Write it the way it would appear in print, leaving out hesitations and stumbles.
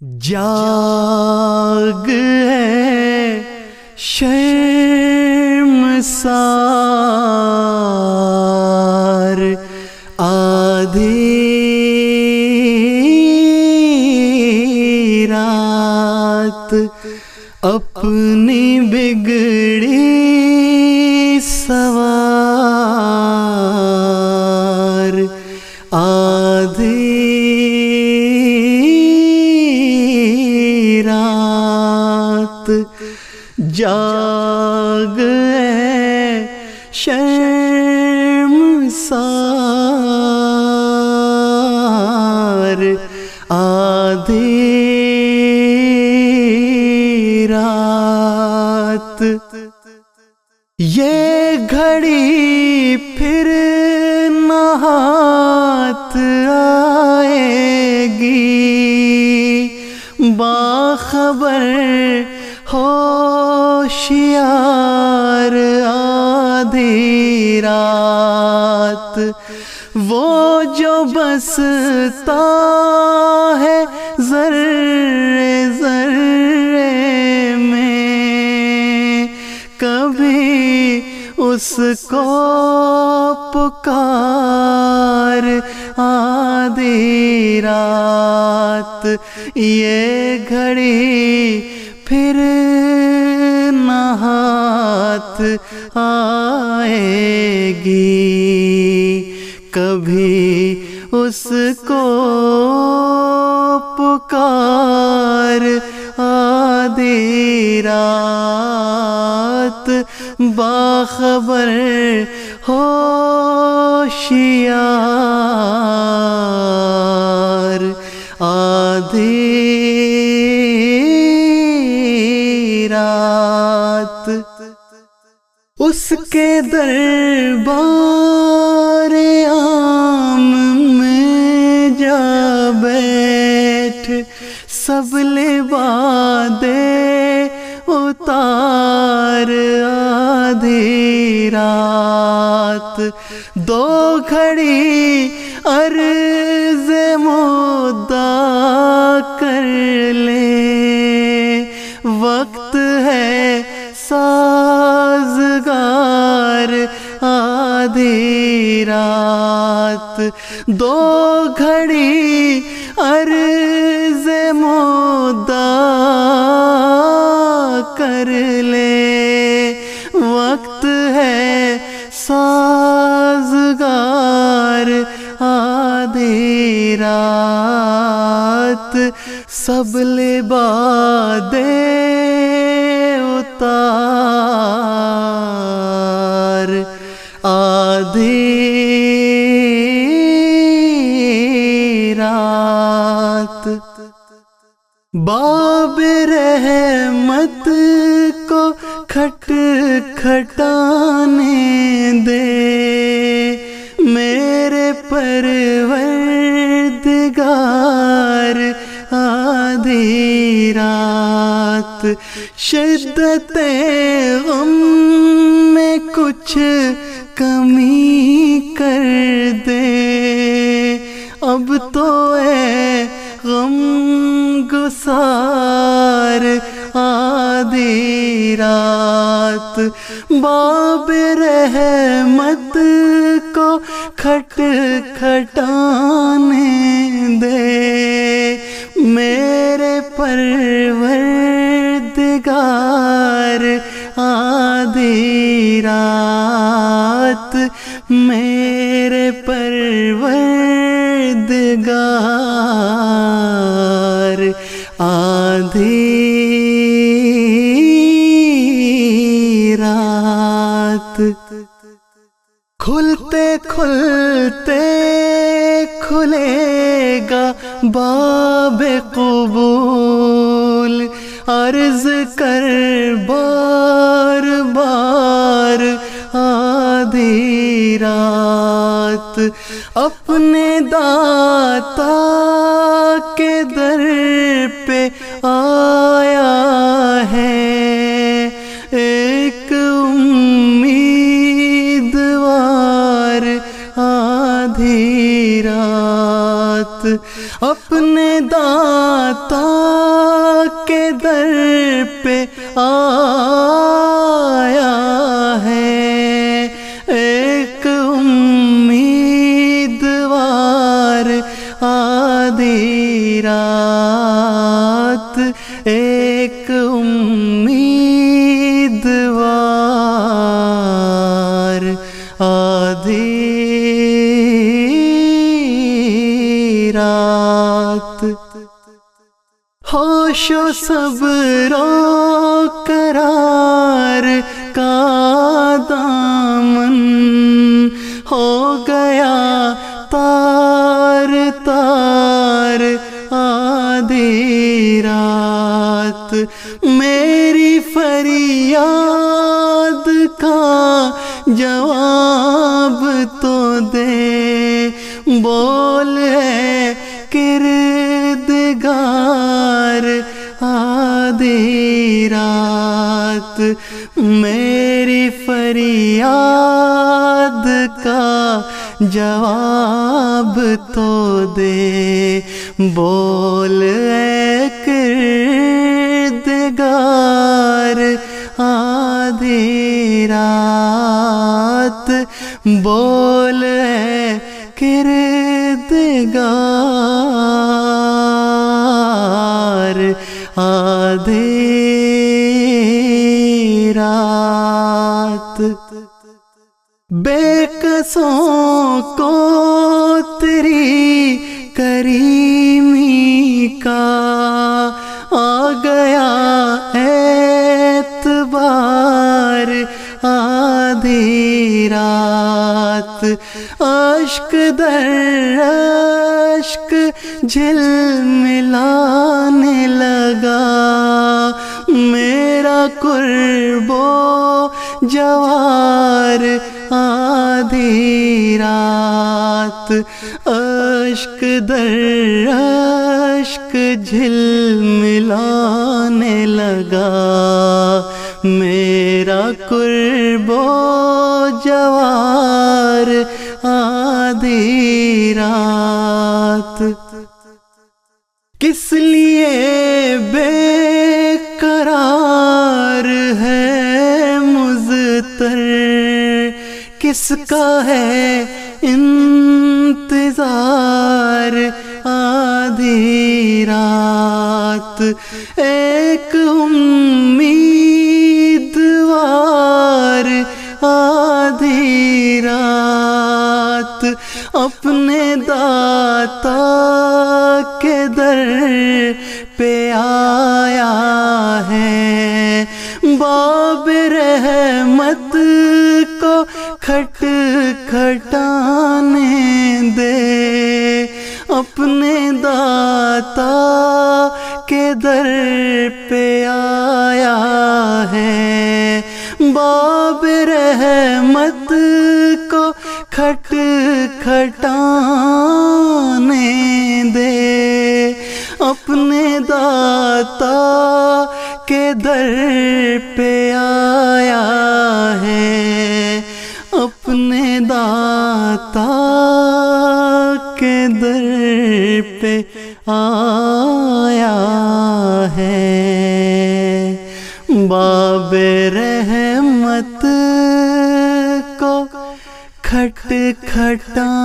جاگ ہے شرمسار آدھی رات اپنی بگڑی سوار آدھی رات جاگ ہے شرمسار آدھی رات یہ گھڑی پھر نہ ہاتھ آئے گی باخبر ہوشیار آدھی رات وہ جو بستا ہے ذرے ذرے میں کبھی اس کو پکار آدھی رات یہ گھڑی پھر نہ ہاتھ آئے گی کبھی اس کو پکار آدھی رات باخبر ہوشیار آدھی رات اس کے دربار عام میں جا بیٹھ سب لبادے اتار آدھی رات دو گھڑی عرض مدعا کر لے وقت ہے سازگار آدھی رات دو گھڑی عرض مدعا کر لے وقت ہے سازگار آدھی رات سب لبادے اتار آدھی رات باب رحمت کو کھٹ کھٹانے دے میرے پروردگار آدھی رات شدت غم میں کچھ کمی کر دے اب تو اے غم گسار آدھی رات باب رحمت کو کھٹ کھٹانے دے میرے پروردگار آدھی رات میرے پروردگار آدھی رات کھلتے کھلتے کھلے گا باب قبول عرض کر بار بار آدھی رات اپنے داتا کے در پہ آیا ہے ایک امیدوار آدھی رات اپنے داتا کے در پہ آیا ہے، ایک امیدوار آدھی رات، ایک امیدوار آدھی رات۔ ہوش و صبر و قرار کا دامن ہو گیا تار تار آدھی رات، میری فریاد کا جواب تو دے، بول ہے کردگار آدھی رات، میری فریاد کا جواب تو دے، بول ہے کردگار آدھی رات، بول ہے کردگار آدھی رات۔ بے قصوں کو تیری کریمی کا آ گیا اعتبار آدھی رات، اشک در اشک جھلملانے لگا میرا قرب و جوار آدھی رات، اشک در اشک جھلملانے لگا میرا قرب و جوار آدھی رات۔ کس لیے بے قرار ہے مضطر، کس کا ہے انتظار آدھی رات، ایک امیدوار آدھی رات اپنے داتا کے در پہ آیا ہے، باب رحمت کو کھٹ کھٹانے دے، اپنے داتا کے در پہ آیا ہے، باب رحمت کو کھٹ کھٹانے دے، اپنے داتا کے در پہ آیا ہے، اپنے داتا کے در پہ آیا ہے، باب رحمت کو کھٹ کھٹا